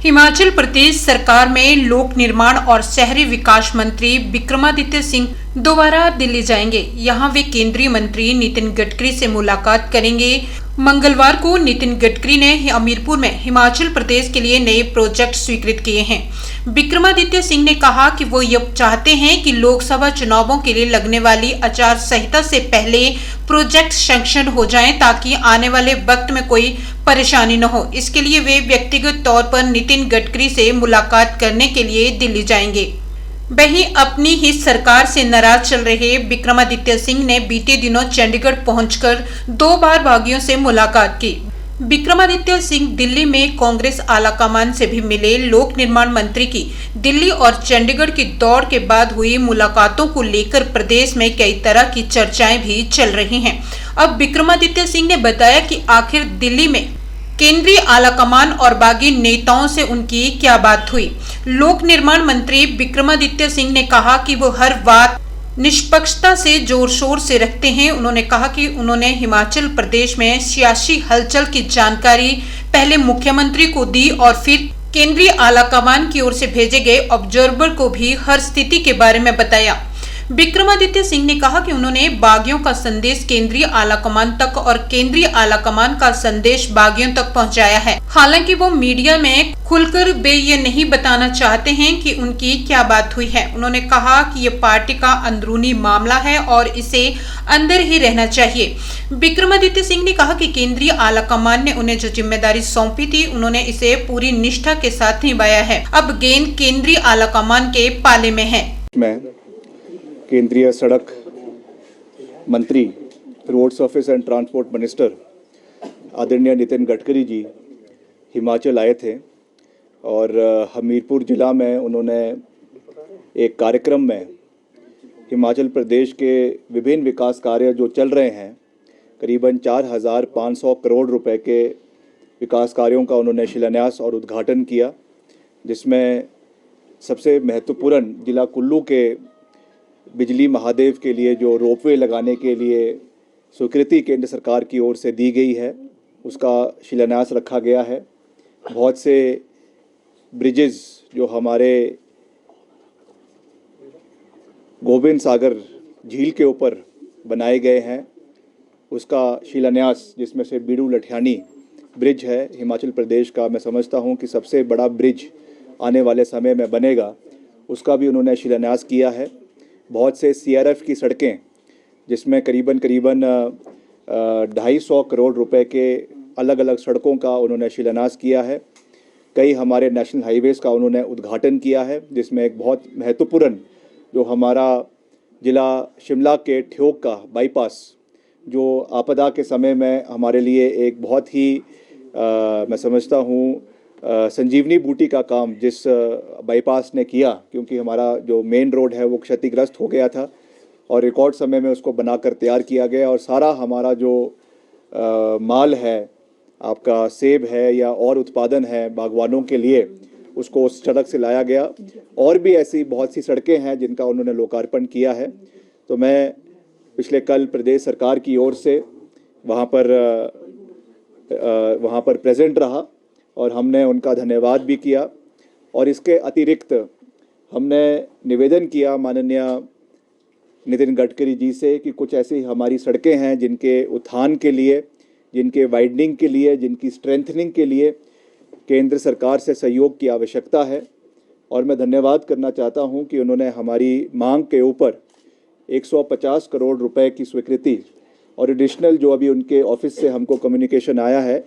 हिमाचल प्रदेश सरकार में लोक निर्माण और शहरी विकास मंत्री विक्रमादित्य सिंह दोबारा दिल्ली जाएंगे। यहां वे केंद्रीय मंत्री नितिन गडकरी से मुलाकात करेंगे। मंगलवार को नितिन गडकरी ने हमीरपुर में हिमाचल प्रदेश के लिए नए प्रोजेक्ट स्वीकृत किए हैं। विक्रमादित्य सिंह ने कहा कि वो ये चाहते हैं कि लोकसभा चुनावों के लिए लगने वाली आचार संहिता से पहले प्रोजेक्ट सैंक्शन हो जाएं, ताकि आने वाले वक्त में कोई परेशानी न हो। इसके लिए वे व्यक्तिगत तौर पर नितिन गडकरी से मुलाकात करने के लिए दिल्ली जाएंगे। वहीं अपनी ही सरकार से नाराज चल रहे विक्रमादित्य सिंह ने बीते दिनों चंडीगढ़ पहुंचकर 2 बार बागियों से मुलाकात की। विक्रमादित्य सिंह दिल्ली में कांग्रेस आलाकमान से भी मिले। लोक निर्माण मंत्री की दिल्ली और चंडीगढ़ की दौड़ के बाद हुई मुलाकातों को लेकर प्रदेश में कई तरह की चर्चाएं भी चल रही हैं। अब विक्रमादित्य सिंह ने बताया कि आखिर दिल्ली में केंद्रीय आलाकमान और बागी नेताओं से उनकी क्या बात हुई। लोक निर्माण मंत्री विक्रमादित्य सिंह ने कहा कि वो हर बात निष्पक्षता से जोर शोर से रखते हैं। उन्होंने कहा कि उन्होंने हिमाचल प्रदेश में सियासी हलचल की जानकारी पहले मुख्यमंत्री को दी और फिर केंद्रीय आलाकमान की ओर से भेजे गए ऑब्जर्वर को भी हर स्थिति के बारे में बताया। विक्रमादित्य सिंह ने कहा कि उन्होंने बागियों का संदेश केंद्रीय आलाकमान तक और केंद्रीय आलाकमान का संदेश बागियों तक पहुंचाया है। हालांकि वो मीडिया में खुलकर वे ये नहीं बताना चाहते हैं कि उनकी क्या बात हुई है। उन्होंने कहा कि ये पार्टी का अंदरूनी मामला है और इसे अंदर ही रहना चाहिए। विक्रमादित्य सिंह ने कहा कि केंद्रीय आलाकमान ने उन्हें जो जिम्मेदारी सौंपी थी, उन्होंने इसे पूरी निष्ठा के साथ निभाया है। अब गेंद केंद्रीय आलाकमान के पाले में है। केंद्रीय सड़क मंत्री, roads office and transport minister आदरणीय नितिन गडकरी जी हिमाचल आए थे और हमीरपुर ज़िला में उन्होंने एक कार्यक्रम में हिमाचल प्रदेश के विभिन्न विकास कार्य जो चल रहे हैं, करीबन 4,500 करोड़ रुपए के विकास कार्यों का उन्होंने शिलान्यास और उद्घाटन किया, जिसमें सबसे महत्वपूर्ण जिला कुल्लू के बिजली महादेव के लिए जो रोपवे लगाने के लिए स्वीकृति केंद्र सरकार की ओर से दी गई है, उसका शिलान्यास रखा गया है। बहुत से ब्रिजेस जो हमारे गोविंद सागर झील के ऊपर बनाए गए हैं, उसका शिलान्यास, जिसमें से बीड़ू लठियानी ब्रिज है हिमाचल प्रदेश का, मैं समझता हूं कि सबसे बड़ा ब्रिज आने वाले समय में बनेगा, उसका भी उन्होंने शिलान्यास किया है। बहुत से CRF की सड़कें, जिसमें करीबन 250 करोड़ रुपए के अलग अलग सड़कों का उन्होंने शिलान्यास किया है। कई हमारे नेशनल हाईवेज़ का उन्होंने उद्घाटन किया है, जिसमें एक बहुत महत्वपूर्ण जो हमारा ज़िला शिमला के ठियोग का बाईपास, जो आपदा के समय में हमारे लिए एक बहुत ही मैं समझता हूँ संजीवनी बूटी का काम जिस बाईपास ने किया, क्योंकि हमारा जो मेन रोड है वो क्षतिग्रस्त हो गया था और रिकॉर्ड समय में उसको बनाकर तैयार किया गया और सारा हमारा जो माल है, आपका सेब है या और उत्पादन है बागवानों के लिए, उसको उस सड़क से लाया गया। और भी ऐसी बहुत सी सड़कें हैं जिनका उन्होंने लोकार्पण किया है। तो मैं पिछले कल प्रदेश सरकार की ओर से वहाँ पर प्रेजेंट रहा और हमने उनका धन्यवाद भी किया। और इसके अतिरिक्त हमने निवेदन किया माननीय नितिन गडकरी जी से कि कुछ ऐसी हमारी सड़कें हैं जिनके उत्थान के लिए, जिनके वाइडनिंग के लिए, जिनकी स्ट्रेंथनिंग के लिए केंद्र सरकार से सहयोग की आवश्यकता है। और मैं धन्यवाद करना चाहता हूं कि उन्होंने हमारी मांग के ऊपर 150 करोड़ रुपए की स्वीकृति और एडिशनल जो अभी उनके ऑफिस से हमको कम्युनिकेशन आया है,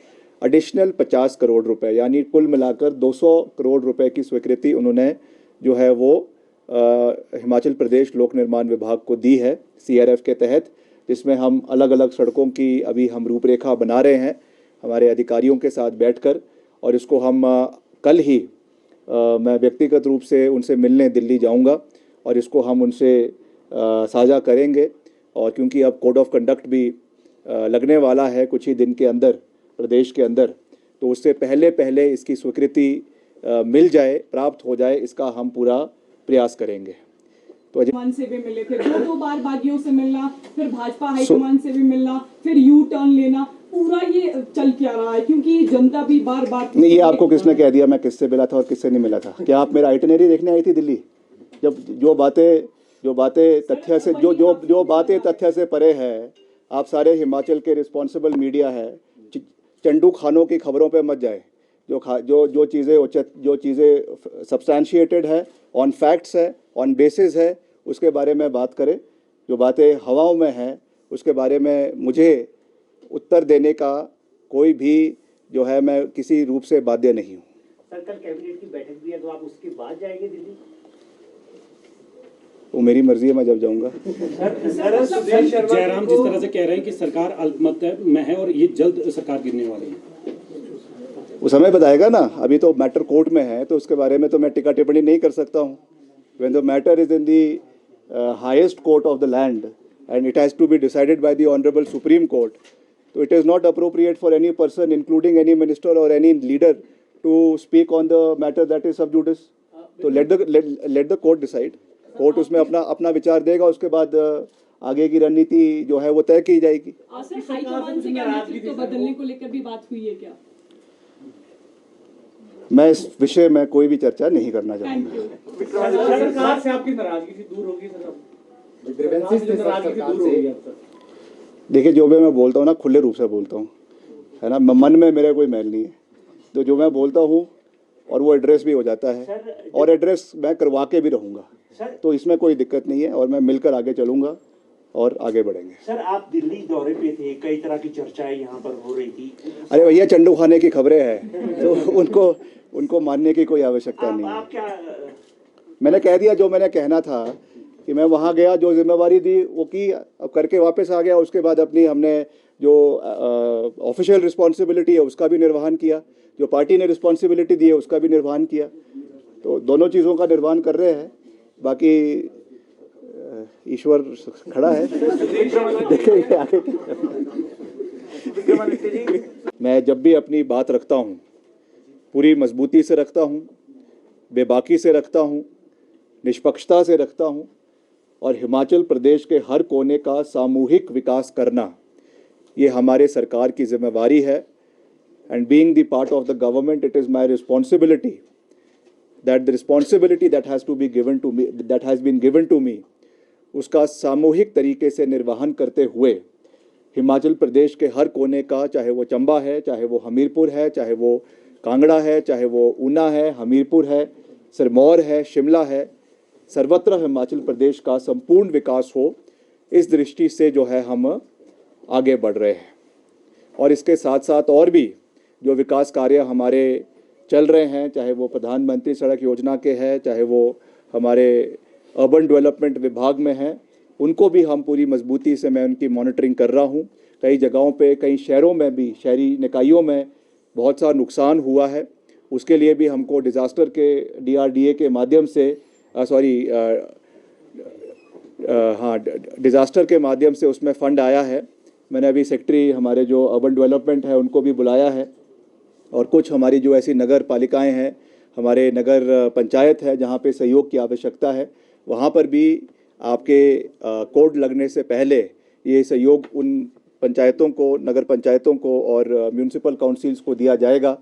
एडिशनल 50 करोड़ रुपए, यानी कुल मिलाकर 200 करोड़ रुपए की स्वीकृति उन्होंने जो है वो हिमाचल प्रदेश लोक निर्माण विभाग को दी है CRF के तहत, जिसमें हम अलग अलग सड़कों की अभी हम रूपरेखा बना रहे हैं हमारे अधिकारियों के साथ बैठकर। और इसको हम कल ही मैं व्यक्तिगत रूप से उनसे मिलने दिल्ली जाऊंगा और इसको हम उनसे साझा करेंगे। और क्योंकि अब कोड ऑफ कंडक्ट भी लगने वाला है कुछ ही दिन के अंदर प्रदेश के अंदर, तो उससे पहले इसकी स्वीकृति मिल जाए, प्राप्त हो जाए, इसका हम पूरा प्रयास करेंगे। तो हाईकमान से भी मिले थे, दो बार बागियों से मिलना, फिर भाजपा हाईकमान से भी मिलना, फिर यू टर्न लेना, पूरा ये चल क्या रहा है? क्योंकि जनता भी बार बार नहीं, ये आपको किसने कह दिया मैं किससे मिला था और किससे नहीं मिला था? क्या आप मेरा आइटिनरी देखने आई थी दिल्ली? जब जो बातें तथ्य से जो बातें तथ्य से परे है, आप सारे हिमाचल के रिस्पॉन्सिबल मीडिया है, चंडू खानों की खबरों पे मत जाए। जो चीज़ें सब्सटैंशिएटेड है, ऑन फैक्ट्स है, ऑन बेसिस है, उसके बारे में बात करें। जो बातें हवाओं में हैं उसके बारे में मुझे उत्तर देने का कोई भी जो है, मैं किसी रूप से बाध्य नहीं हूँ। सर, कल कैबिनेट की बैठक भी है, तो आप उसके बाद जाएंगे दिल्ली? वो मेरी मर्जी है, मैं जब जाऊँगा। जयराम जिस तरह से कह रहे हैं कि सरकार अल्पमत में है और ये जल्द सरकार गिरने वाली है, वो समय बताएगा ना। अभी तो मैटर कोर्ट में है, तो उसके बारे में तो मैं टिक्का टिप्पणी नहीं कर सकता हूँ। When the matter is in the highest court of the land and it has to be decided by the honourable supreme court, तो it is not appropriate for any person including any minister और any leader to speak on the matter that is sub judice. तो let the court decide. Court उसमें अपना विचार देगा, उसके बाद आगे की रणनीति जो है वो तय की जाएगी। सर, हाईकमान से क्या नेतृत्व बदलने को लेकर भी बात हुई है क्या? मैं इस विषय में कोई भी चर्चा नहीं करना चाहूँगा। सरकार से आपकी नाराजगी से दूर होगी सर? देखिए, जो भी मैं बोलता हूँ ना, खुले रूप से बोलता हूँ, है ना। मन में मेरे कोई मैल नहीं है, तो जो मैं बोलता हूँ और वो एड्रेस भी हो जाता है, और एड्रेस मैं करवा के भी रहूँगा, तो इसमें कोई दिक्कत नहीं है, और मैं मिलकर आगे चलूँगा और आगे बढ़ेंगे। सर, आप दिल्ली दौरे पे थे, कई तरह की चर्चाएं यहाँ पर हो रही थी। अरे भैया, चंडू खाने की खबरें हैं, तो उनको मानने की कोई आवश्यकता नहीं है। क्या मैंने कह दिया जो मैंने कहना था, कि मैं वहाँ गया, जो जिम्मेवारी दी वो की, अब करके वापस आ गया। उसके बाद हमने जो ऑफिशियल रिस्पॉन्सिबिलिटी है उसका भी निर्वहन किया, जो पार्टी ने रिस्पॉन्सिबिलिटी दी है उसका भी निर्वहन किया। तो दोनों चीज़ों का निर्वहन कर रहे हैं। बाकी ईश्वर खड़ा है, देखेंगे आगे। मैं जब भी अपनी बात रखता हूँ पूरी मजबूती से रखता हूँ, बेबाकी से रखता हूँ, निष्पक्षता से रखता हूँ, और हिमाचल प्रदेश के हर कोने का सामूहिक विकास करना ये हमारे सरकार की जिम्मेवारी है। And being the part of the government, it is my responsibility that the responsibility that has been given to me उसका सामूहिक तरीके से निर्वहन करते हुए हिमाचल प्रदेश के हर कोने का, चाहे वो चंबा है, चाहे वो हमीरपुर है, चाहे वो कांगड़ा है, चाहे वो ऊना है, हमीरपुर है, सिरमौर है, शिमला है, सर्वत्र हिमाचल प्रदेश का संपूर्ण विकास हो, इस दृष्टि से जो है हम आगे बढ़ रहे हैं। और इसके साथ साथ और भी जो विकास कार्य हमारे चल रहे हैं, चाहे वो प्रधानमंत्री सड़क योजना के हैं, चाहे वो हमारे अर्बन डेवलपमेंट विभाग में हैं, उनको भी हम पूरी मजबूती से, मैं उनकी मॉनिटरिंग कर रहा हूँ। कई जगहों पे, कई शहरों में भी, शहरी निकायों में बहुत सा नुकसान हुआ है, उसके लिए भी हमको डिज़ास्टर के DRDA के माध्यम से डिज़ास्टर के माध्यम से उसमें फ़ंड आया है। मैंने अभी सेक्रेटरी हमारे जो अर्बन डेवलपमेंट है उनको भी बुलाया है, और कुछ हमारी जो ऐसी नगर पालिकाएँ हैं, हमारे नगर पंचायत है जहाँ पे सहयोग की आवश्यकता है, वहाँ पर भी आपके कोड लगने से पहले ये सहयोग उन पंचायतों को, नगर पंचायतों को और म्यूनिसिपल काउंसिल्स को दिया जाएगा,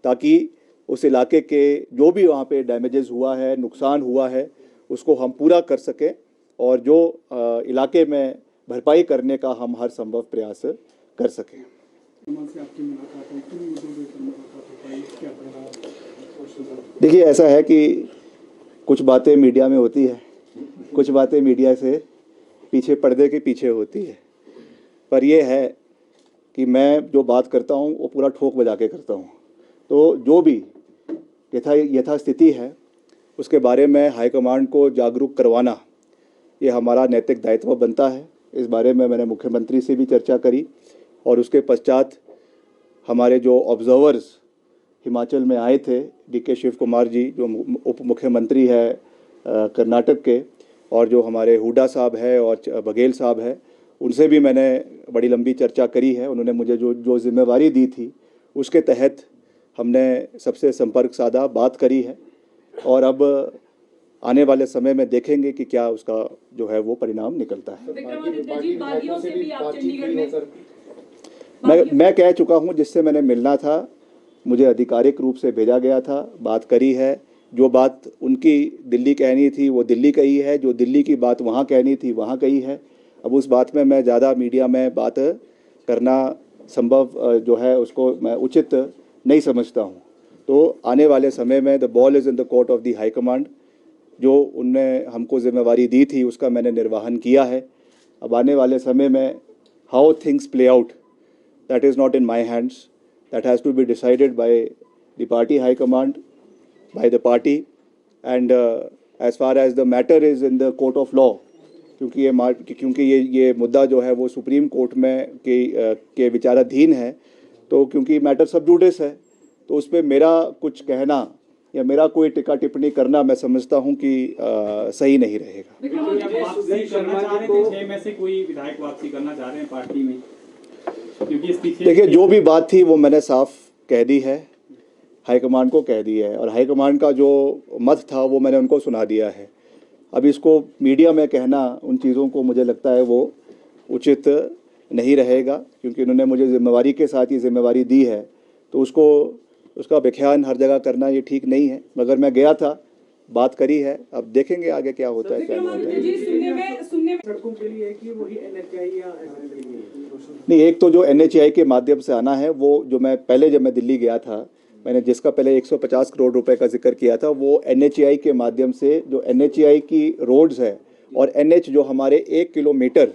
ताकि उस इलाके के जो भी वहाँ पे डैमेजेस हुआ है, नुकसान हुआ है, उसको हम पूरा कर सकें, और जो इलाके में भरपाई करने का हम हर संभव प्रयास कर सकें। देखिए, ऐसा है कि कुछ बातें मीडिया में होती है, कुछ बातें मीडिया से पीछे, पर्दे के पीछे होती है, पर यह है कि मैं जो बात करता हूँ वो पूरा ठोक बजा के करता हूँ। तो जो भी यथास्थिति है उसके बारे में हाईकमांड को जागरूक करवाना ये हमारा नैतिक दायित्व बनता है। इस बारे में मैंने मुख्यमंत्री से भी चर्चा करी, और उसके पश्चात हमारे जो ऑब्जर्वर्स हिमाचल में आए थे, DK शिव कुमार जी जो उप मुख्यमंत्री है कर्नाटक के, और जो हमारे हुडा साहब है और बघेल साहब है, उनसे भी मैंने बड़ी लंबी चर्चा करी है। उन्होंने मुझे जो जिम्मेवारी दी थी उसके तहत हमने सबसे संपर्क साधा, बात करी है, और अब आने वाले समय में देखेंगे कि क्या उसका जो है वो परिणाम निकलता है। मैं कह चुका हूँ, जिससे मैंने मिलना था मुझे आधिकारिक रूप से भेजा गया था, बात करी है। जो बात उनकी दिल्ली कहनी थी वो दिल्ली कही है, जो दिल्ली की बात वहाँ कहनी थी वहाँ कही है। अब उस बात में मैं ज़्यादा मीडिया में बात करना संभव जो है उसको मैं उचित नहीं समझता हूँ। तो आने वाले समय में the ball is in the court of the high command. जो उनने हमको जिम्मेवारी दी थी उसका मैंने निर्वहन किया है। अब आने वाले समय में how things play out, that is not in my hands, that has to be decided by the party high command, by the party and as far as the matter is in the court of law, क्योंकि ये मुद्दा जो है वो supreme court में के विचाराधीन है। तो क्योंकि मैटर सब जुडिस है तो उस पर मेरा कुछ कहना या मेरा कोई टिक्का टिप्पणी करना मैं समझता हूं कि सही नहीं रहेगा। वापसी करना चाह रहे थे, 6 में से कोई विधायक वापसी करना चाह रहे हैं पार्टी में, क्योंकि इस पीछे देखिए जो भी बात थी वो मैंने साफ कह दी है, हाईकमांड को कह दी है और हाईकमांड का जो मत था वो मैंने उनको सुना दिया है। अब इसको मीडिया में कहना उन चीज़ों को मुझे लगता है वो उचित नहीं रहेगा, क्योंकि उन्होंने मुझे जिम्मेवारी के साथ ये जिम्मेवारी दी है तो उसका व्याख्यान हर जगह करना ये ठीक नहीं है। मगर मैं गया था, बात करी है, अब देखेंगे आगे क्या होता है क्या नहीं होता है। सड़कों के लिए कि वही NHAI या नहीं, एक तो जो NHAI के माध्यम से आना है वो जो मैं पहले जब मैं दिल्ली गया था मैंने जिसका पहले 150 करोड़ रुपए का जिक्र किया था वो NHAI के माध्यम से जो NHAI की रोड्स है और NH जो हमारे 1 किलोमीटर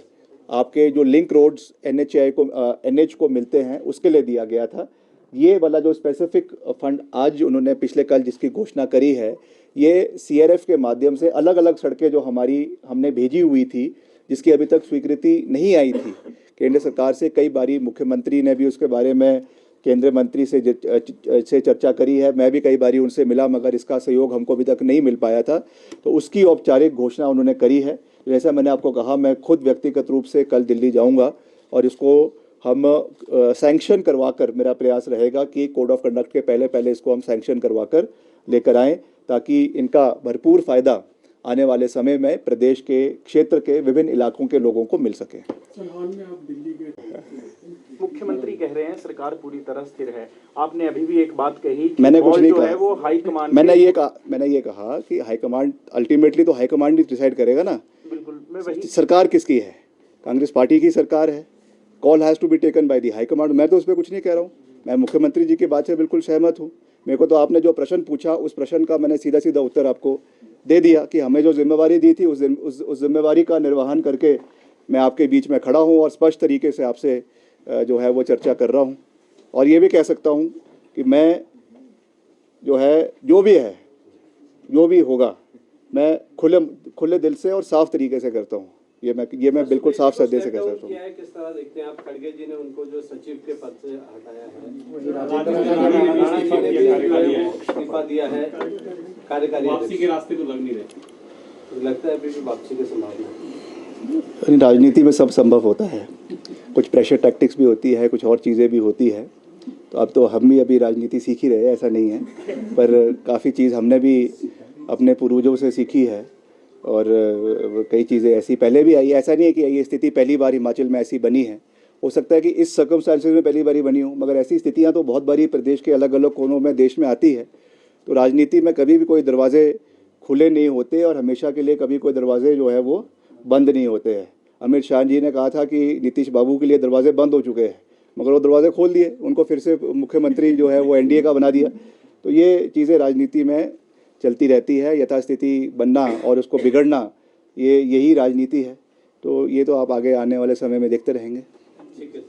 आपके जो लिंक रोड्स NHAI को NH को मिलते हैं उसके लिए दिया गया था। ये वाला जो स्पेसिफिक फंड आज उन्होंने पिछले कल जिसकी घोषणा करी है ये CRF के माध्यम से अलग अलग सड़कें जो हमने भेजी हुई थी जिसकी अभी तक स्वीकृति नहीं आई थी केंद्र सरकार से। कई बारी मुख्यमंत्री ने भी उसके बारे में केंद्रीय मंत्री से चर्चा करी है, मैं भी कई बारी उनसे मिला मगर इसका सहयोग हमको अभी तक नहीं मिल पाया था। तो उसकी औपचारिक घोषणा उन्होंने करी है। जैसा मैंने आपको कहा मैं खुद व्यक्तिगत रूप से कल दिल्ली जाऊंगा और इसको हम सैंक्शन करवाकर मेरा प्रयास रहेगा कि कोड ऑफ कंडक्ट के पहले इसको हम सैंक्शन करवाकर लेकर आएँ ताकि इनका भरपूर फ़ायदा आने वाले समय में प्रदेश के क्षेत्र के विभिन्न इलाकों के लोगों को मिल सके। मुख्यमंत्री कह रहे हैं सरकार पूरी तरह स्थिर है। आपने अभी भी एक बात कही कि मैंने कुछ नहीं जो कहा है वो हाई कमांड मैंने ये कहा कि हाई कमांड अल्टीमेटली तो हाई कमांड ही डिसाइड करेगा ना। बिल्कुल, मैं वही सरकार किसकी है? कांग्रेस पार्टी की सरकार है। Call has to be taken by the high command. मैं तो उस पर कुछ नहीं कह रहा हूँ, मैं मुख्यमंत्री जी की बात से बिल्कुल सहमत हूँ। मेरे को तो आपने जो प्रश्न पूछा उस प्रश्न का मैंने सीधा सीधा उत्तर आपको दे दिया कि हमें जो जिम्मेवारी दी थी उस जिम्मेवारी का निर्वहन करके मैं आपके बीच में खड़ा हूँ और स्पष्ट तरीके से आपसे जो है वो चर्चा कर रहा हूँ। और ये भी कह सकता हूँ कि मैं जो है जो भी होगा मैं खुले दिल से और साफ तरीके से करता हूँ। ये मैं बिल्कुल साफ सदे से कह सकता हूँ। किस तरह देखते हैं आप? खड़गे जी ने उनको जो सचिव के पद से हटाया है, इस्तीफा दिया है, कार्यकारी वापसी के रास्ते तो लग नहीं रहे। लगता है अभी भी वापसी की संभावना? राजनीति में सब संभव होता है, कुछ प्रेशर टैक्टिक्स भी होती है, कुछ और चीज़ें भी होती है। तो अब तो हम भी अभी राजनीति सीख ही रहे हैं, ऐसा नहीं है, पर काफ़ी चीज़ हमने भी अपने पूर्वजों से सीखी है और कई चीज़ें ऐसी पहले भी आई। ऐसा नहीं है कि ये स्थिति पहली बार हिमाचल में ऐसी बनी है, हो सकता है कि इस सर्कमस्टांसेस में पहली बारी बनी हो, मगर ऐसी स्थितियां तो बहुत बारी प्रदेश के अलग अलग कोनों में देश में आती है। तो राजनीति में कभी भी कोई दरवाजे खुले नहीं होते और हमेशा के लिए कभी कोई दरवाजे जो है वो बंद नहीं होते हैं। अमित शाह जी ने कहा था कि नीतीश बाबू के लिए दरवाजे बंद हो चुके हैं, मगर वो दरवाजे खोल दिए, उनको फिर से मुख्यमंत्री जो है वो NDA का बना दिया। तो ये चीज़ें राजनीति में चलती रहती है, यथास्थिति बनना और उसको बिगड़ना यही राजनीति है। तो ये तो आप आगे आने वाले समय में देखते रहेंगे। ठीक है।